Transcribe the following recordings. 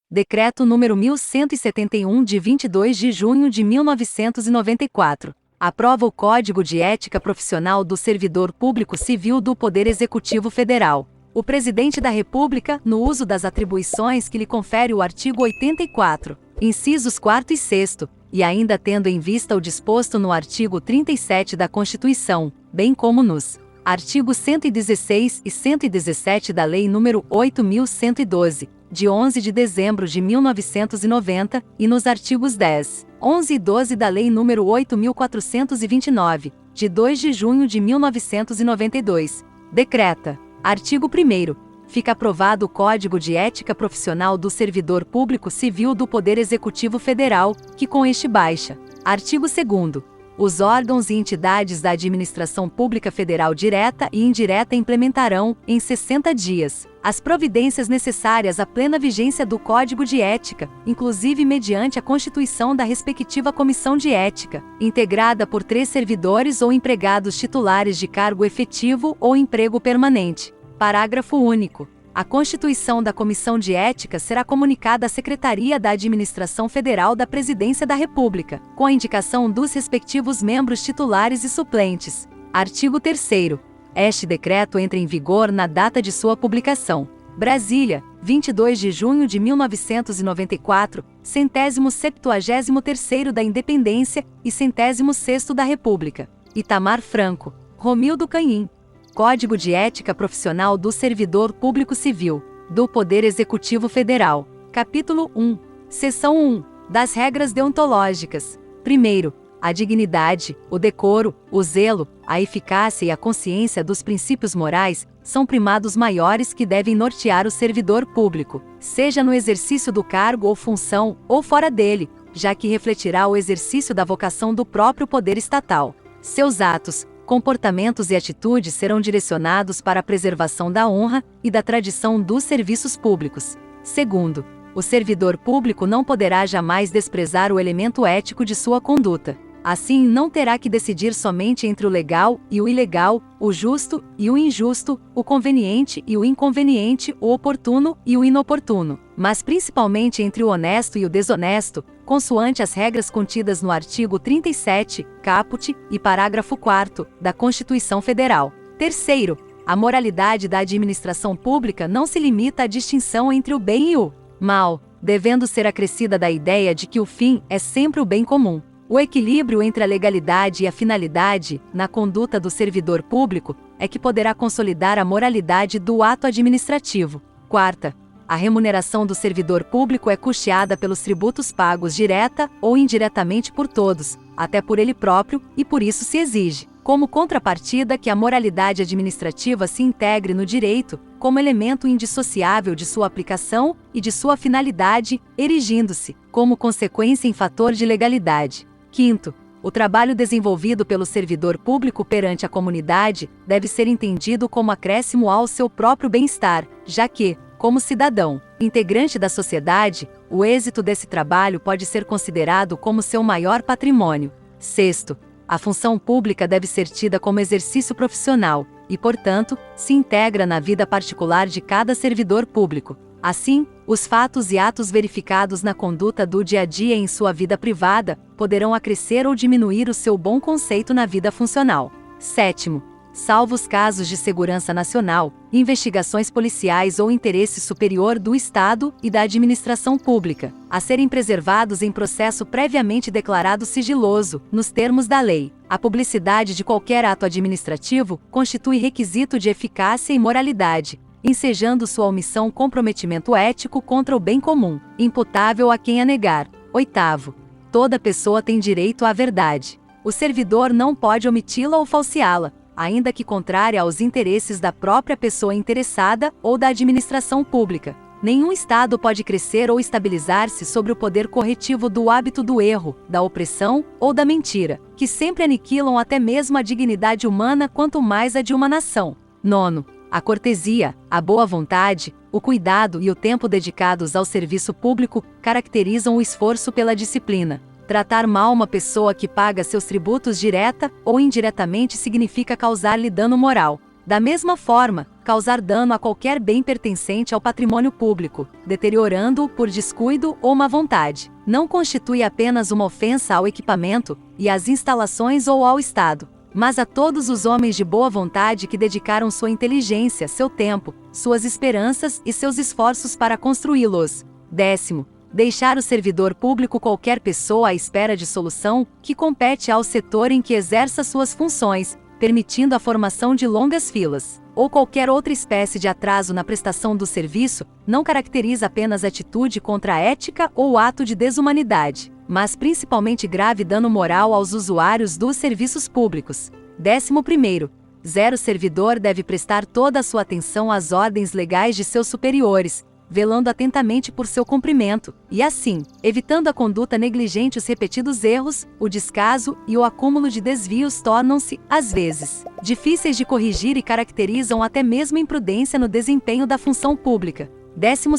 Decreto número 1171 de 22 de junho de 1994. Aprova o Código de Ética Profissional do Servidor Público Civil do Poder Executivo Federal. O Presidente da República, no uso das atribuições que lhe confere o artigo 84, incisos 4º e 6º, e ainda tendo em vista o disposto no artigo 37 da Constituição, bem como nos artigos 116 e 117 da Lei nº 8.112, de 11 de dezembro de 1990, e nos artigos 10, 11 e 12 da Lei nº 8.429, de 2 de junho de 1992, decreta. Artigo 1º. Fica aprovado o Código de Ética Profissional do Servidor Público Civil do Poder Executivo Federal, que com este baixa. Artigo 2º. Os órgãos e entidades da Administração Pública Federal direta e indireta implementarão, em 60 dias, as providências necessárias à plena vigência do Código de Ética, inclusive mediante a constituição da respectiva Comissão de Ética, integrada por 3 servidores ou empregados titulares de cargo efetivo ou emprego permanente. Parágrafo único. A constituição da Comissão de Ética será comunicada à Secretaria da Administração Federal da Presidência da República, com a indicação dos respectivos membros titulares e suplentes. Artigo 3º. Este decreto entra em vigor na data de sua publicação. Brasília, 22 de junho de 1994, 173º da Independência e 106º da República. Itamar Franco, Romildo Canhim. Código de Ética Profissional do Servidor Público Civil, do Poder Executivo Federal. Capítulo 1. Seção 1. Das regras deontológicas. 1º. A dignidade, o decoro, o zelo, a eficácia e a consciência dos princípios morais são primados maiores que devem nortear o servidor público, seja no exercício do cargo ou função, ou fora dele, já que refletirá o exercício da vocação do próprio poder estatal. Seus atos, comportamentos e atitudes serão direcionados para a preservação da honra e da tradição dos serviços públicos. 2º, o servidor público não poderá jamais desprezar o elemento ético de sua conduta. Assim, não terá que decidir somente entre o legal e o ilegal, o justo e o injusto, o conveniente e o inconveniente, o oportuno e o inoportuno, mas principalmente entre o honesto e o desonesto, consoante as regras contidas no artigo 37, caput, e parágrafo 4º, da Constituição Federal. 3º, a moralidade da administração pública não se limita à distinção entre o bem e o mal, devendo ser acrescida da ideia de que o fim é sempre o bem comum. O equilíbrio entre a legalidade e a finalidade, na conduta do servidor público, é que poderá consolidar a moralidade do ato administrativo. 4ª, a remuneração do servidor público é custeada pelos tributos pagos direta ou indiretamente por todos, até por ele próprio, e por isso se exige, como contrapartida, que a moralidade administrativa se integre no direito, como elemento indissociável de sua aplicação e de sua finalidade, erigindo-se, como consequência, em fator de legalidade. 5º, o trabalho desenvolvido pelo servidor público perante a comunidade deve ser entendido como acréscimo ao seu próprio bem-estar, já que, como cidadão, integrante da sociedade, o êxito desse trabalho pode ser considerado como seu maior patrimônio. 6º, a função pública deve ser tida como exercício profissional e, portanto, se integra na vida particular de cada servidor público. Assim, os fatos e atos verificados na conduta do dia a dia em sua vida privada poderão acrescer ou diminuir o seu bom conceito na vida funcional. 7º, salvo os casos de segurança nacional, investigações policiais ou interesse superior do Estado e da administração pública, a serem preservados em processo previamente declarado sigiloso, nos termos da lei, a publicidade de qualquer ato administrativo constitui requisito de eficácia e moralidade, ensejando sua omissão comprometimento ético contra o bem comum, imputável a quem a negar. 8º, toda pessoa tem direito à verdade. O servidor não pode omiti-la ou falseá-la, ainda que contrária aos interesses da própria pessoa interessada ou da administração pública. Nenhum Estado pode crescer ou estabilizar-se sobre o poder corretivo do hábito do erro, da opressão ou da mentira, que sempre aniquilam até mesmo a dignidade humana, quanto mais a de uma nação. 9º, a cortesia, a boa vontade, o cuidado e o tempo dedicados ao serviço público caracterizam o esforço pela disciplina. Tratar mal uma pessoa que paga seus tributos direta ou indiretamente significa causar-lhe dano moral. Da mesma forma, causar dano a qualquer bem pertencente ao patrimônio público, deteriorando-o por descuido ou má vontade, não constitui apenas uma ofensa ao equipamento e às instalações ou ao Estado, mas a todos os homens de boa vontade que dedicaram sua inteligência, seu tempo, suas esperanças e seus esforços para construí-los. 10. Deixar o servidor público qualquer pessoa à espera de solução que compete ao setor em que exerça suas funções, permitindo a formação de longas filas, ou qualquer outra espécie de atraso na prestação do serviço, não caracteriza apenas atitude contra a ética ou ato de desumanidade, mas principalmente grave dano moral aos usuários dos serviços públicos. 11. Zero servidor deve prestar toda a sua atenção às ordens legais de seus superiores, velando atentamente por seu cumprimento, e assim, evitando a conduta negligente. Os repetidos erros, o descaso e o acúmulo de desvios tornam-se, às vezes, difíceis de corrigir e caracterizam até mesmo imprudência no desempenho da função pública. 12.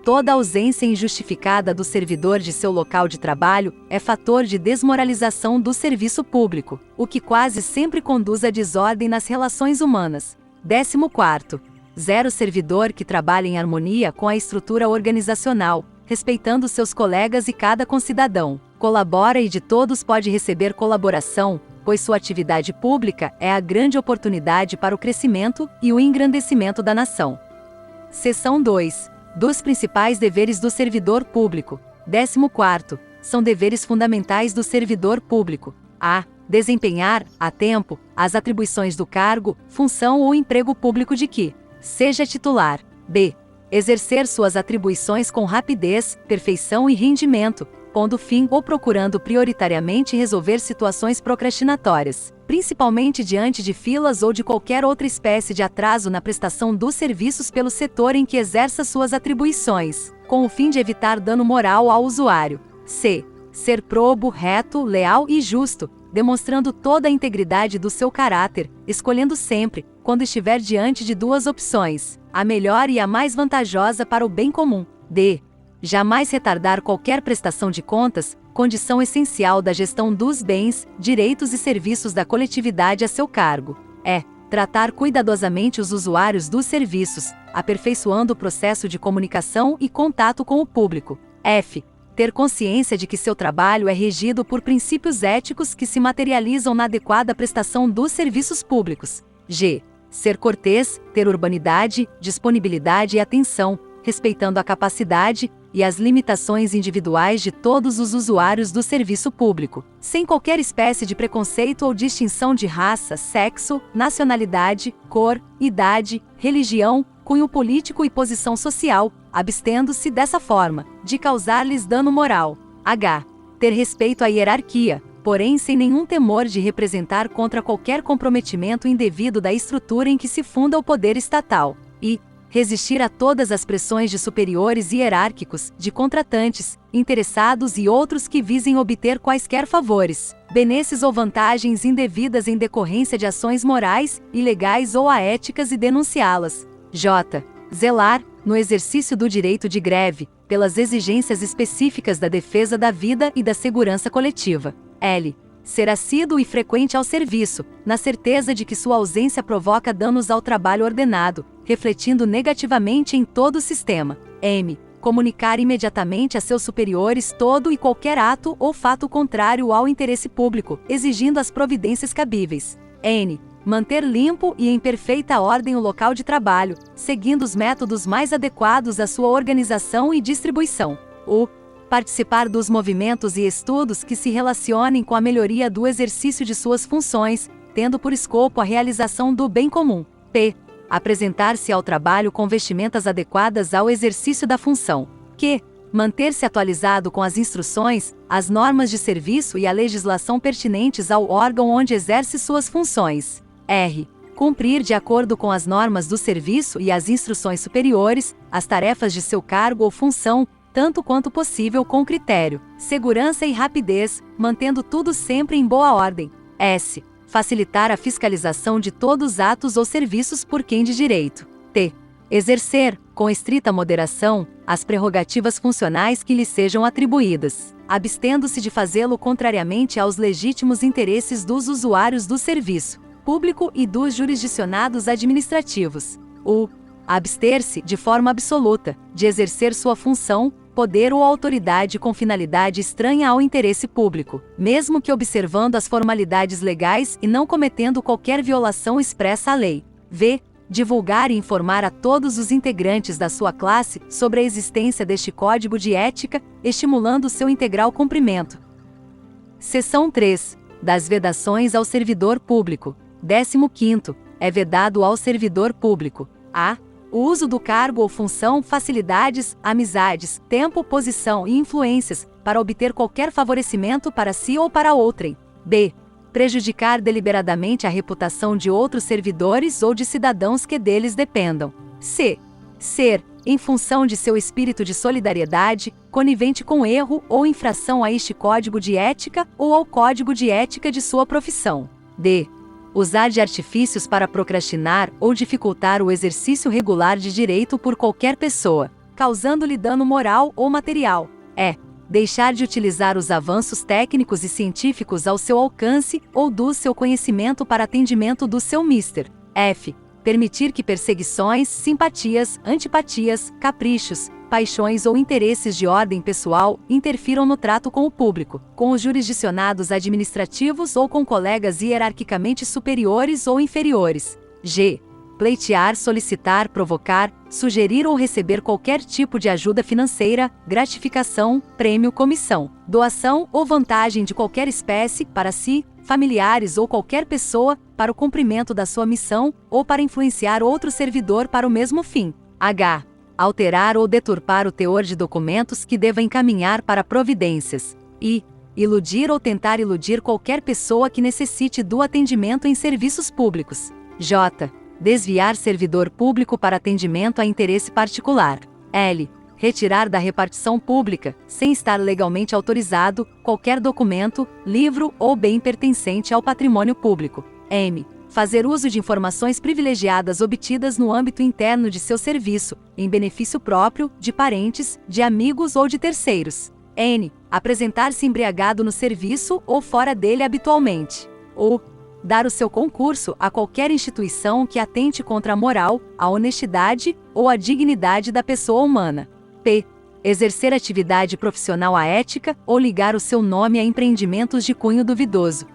Toda ausência injustificada do servidor de seu local de trabalho é fator de desmoralização do serviço público, o que quase sempre conduz à desordem nas relações humanas. 14. Zero servidor que trabalhe em harmonia com a estrutura organizacional, respeitando seus colegas e cada concidadão, colabora e de todos pode receber colaboração, pois sua atividade pública é a grande oportunidade para o crescimento e o engrandecimento da nação. Seção 2. Dos principais deveres do servidor público. 14. São deveres fundamentais do servidor público. A. Desempenhar, a tempo, as atribuições do cargo, função ou emprego público de que seja titular. B. Exercer suas atribuições com rapidez, perfeição e rendimento, pondo fim ou procurando prioritariamente resolver situações procrastinatórias, principalmente diante de filas ou de qualquer outra espécie de atraso na prestação dos serviços pelo setor em que exerça suas atribuições, com o fim de evitar dano moral ao usuário. C. Ser probo, reto, leal e justo, demonstrando toda a integridade do seu caráter, escolhendo sempre, quando estiver diante de duas opções, a melhor e a mais vantajosa para o bem comum. D. Jamais retardar qualquer prestação de contas, condição essencial da gestão dos bens, direitos e serviços da coletividade a seu cargo. E. Tratar cuidadosamente os usuários dos serviços, aperfeiçoando o processo de comunicação e contato com o público. F. Ter consciência de que seu trabalho é regido por princípios éticos que se materializam na adequada prestação dos serviços públicos. G. Ser cortês, ter urbanidade, disponibilidade e atenção, respeitando a capacidade e as limitações individuais de todos os usuários do serviço público, sem qualquer espécie de preconceito ou distinção de raça, sexo, nacionalidade, cor, idade, religião, cunho político e posição social, abstendo-se dessa forma de causar-lhes dano moral. H. Ter respeito à hierarquia, porém sem nenhum temor de representar contra qualquer comprometimento indevido da estrutura em que se funda o poder estatal. I. Resistir a todas as pressões de superiores hierárquicos, de contratantes, interessados e outros que visem obter quaisquer favores, benesses ou vantagens indevidas em decorrência de ações morais, ilegais ou aéticas e denunciá-las. J. Zelar, no exercício do direito de greve, pelas exigências específicas da defesa da vida e da segurança coletiva. L. Ser assíduo e frequente ao serviço, na certeza de que sua ausência provoca danos ao trabalho ordenado, refletindo negativamente em todo o sistema. M. Comunicar imediatamente a seus superiores todo e qualquer ato ou fato contrário ao interesse público, exigindo as providências cabíveis. N. Manter limpo e em perfeita ordem o local de trabalho, seguindo os métodos mais adequados à sua organização e distribuição. U. Participar dos movimentos e estudos que se relacionem com a melhoria do exercício de suas funções, tendo por escopo a realização do bem comum. P. Apresentar-se ao trabalho com vestimentas adequadas ao exercício da função. Q. Manter-se atualizado com as instruções, as normas de serviço e a legislação pertinentes ao órgão onde exerce suas funções. R. Cumprir de acordo com as normas do serviço e as instruções superiores, as tarefas de seu cargo ou função, tanto quanto possível com critério, segurança e rapidez, mantendo tudo sempre em boa ordem. S. Facilitar a fiscalização de todos os atos ou serviços por quem de direito. T. Exercer, com estrita moderação, as prerrogativas funcionais que lhe sejam atribuídas, abstendo-se de fazê-lo contrariamente aos legítimos interesses dos usuários do serviço. público e dos jurisdicionados administrativos. Abster-se, de forma absoluta, de exercer sua função, poder ou autoridade com finalidade estranha ao interesse público, mesmo que observando as formalidades legais e não cometendo qualquer violação expressa à lei. Divulgar e informar a todos os integrantes da sua classe sobre a existência deste Código de Ética, estimulando seu integral cumprimento. Seção 3. Das vedações ao servidor público. 15º. É vedado ao servidor público: a. O uso do cargo ou função, facilidades, amizades, tempo, posição e influências, para obter qualquer favorecimento para si ou para outrem. b. Prejudicar deliberadamente a reputação de outros servidores ou de cidadãos que deles dependam. c. Ser, em função de seu espírito de solidariedade, conivente com erro ou infração a este Código de Ética ou ao Código de Ética de sua profissão. d. Usar de artifícios para procrastinar ou dificultar o exercício regular de direito por qualquer pessoa, causando-lhe dano moral ou material. e. Deixar de utilizar os avanços técnicos e científicos ao seu alcance ou do seu conhecimento para atendimento do seu Mr. F. Permitir que perseguições, simpatias, antipatias, caprichos, paixões ou interesses de ordem pessoal interfiram no trato com o público, com os jurisdicionados administrativos ou com colegas hierarquicamente superiores ou inferiores. G. Pleitear, solicitar, provocar, sugerir ou receber qualquer tipo de ajuda financeira, gratificação, prêmio, comissão, doação ou vantagem de qualquer espécie, para si, familiares ou qualquer pessoa, para o cumprimento da sua missão, ou para influenciar outro servidor para o mesmo fim. H. Alterar ou deturpar o teor de documentos que deva encaminhar para providências. I. Iludir ou tentar iludir qualquer pessoa que necessite do atendimento em serviços públicos. J. Desviar servidor público para atendimento a interesse particular. L. Retirar da repartição pública, sem estar legalmente autorizado, qualquer documento, livro ou bem pertencente ao patrimônio público. M. Fazer uso de informações privilegiadas obtidas no âmbito interno de seu serviço, em benefício próprio, de parentes, de amigos ou de terceiros. N. Apresentar-se embriagado no serviço ou fora dele habitualmente. O. Dar o seu concurso a qualquer instituição que atente contra a moral, a honestidade ou a dignidade da pessoa humana. P. Exercer atividade profissional aética ou ligar o seu nome a empreendimentos de cunho duvidoso.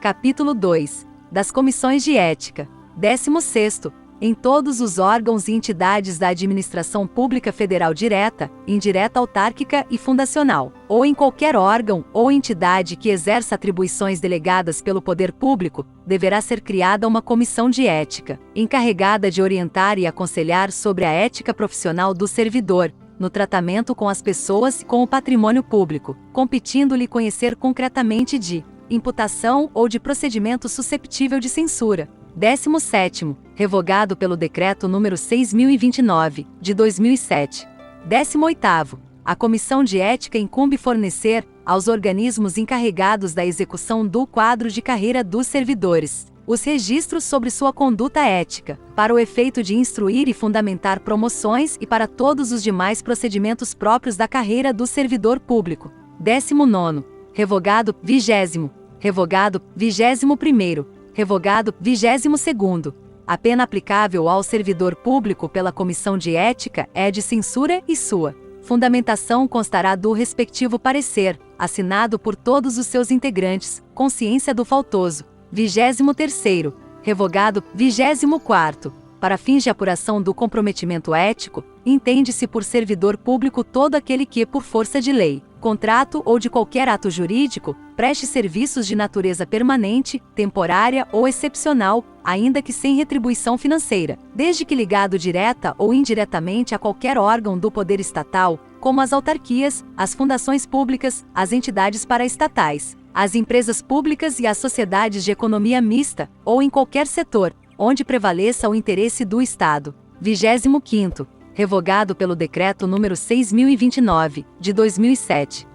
Capítulo 2. Das comissões de ética. 16º. Em todos os órgãos e entidades da administração pública federal direta, indireta, autárquica e fundacional, ou em qualquer órgão ou entidade que exerça atribuições delegadas pelo poder público, deverá ser criada uma comissão de ética, encarregada de orientar e aconselhar sobre a ética profissional do servidor, no tratamento com as pessoas e com o patrimônio público, competindo-lhe conhecer concretamente de imputação ou de procedimento susceptível de censura. 17º, revogado pelo Decreto nº 6.029, de 2007. 18º, a Comissão de Ética incumbe fornecer, aos organismos encarregados da execução do quadro de carreira dos servidores, os registros sobre sua conduta ética, para o efeito de instruir e fundamentar promoções e para todos os demais procedimentos próprios da carreira do servidor público. 19º, revogado, 20º, revogado, 21º, revogado, 22º. A pena aplicável ao servidor público pela Comissão de Ética é de censura e sua fundamentação constará do respectivo parecer, assinado por todos os seus integrantes, com ciência do faltoso. 23º, revogado, 24º. Para fins de apuração do comprometimento ético, entende-se por servidor público todo aquele que, por força de lei, contrato ou de qualquer ato jurídico, preste serviços de natureza permanente, temporária ou excepcional, ainda que sem retribuição financeira, desde que ligado direta ou indiretamente a qualquer órgão do poder estatal, como as autarquias, as fundações públicas, as entidades paraestatais, as empresas públicas e as sociedades de economia mista, ou em qualquer setor, onde prevaleça o interesse do Estado. 25º, revogado pelo Decreto nº 6.029, de 2007.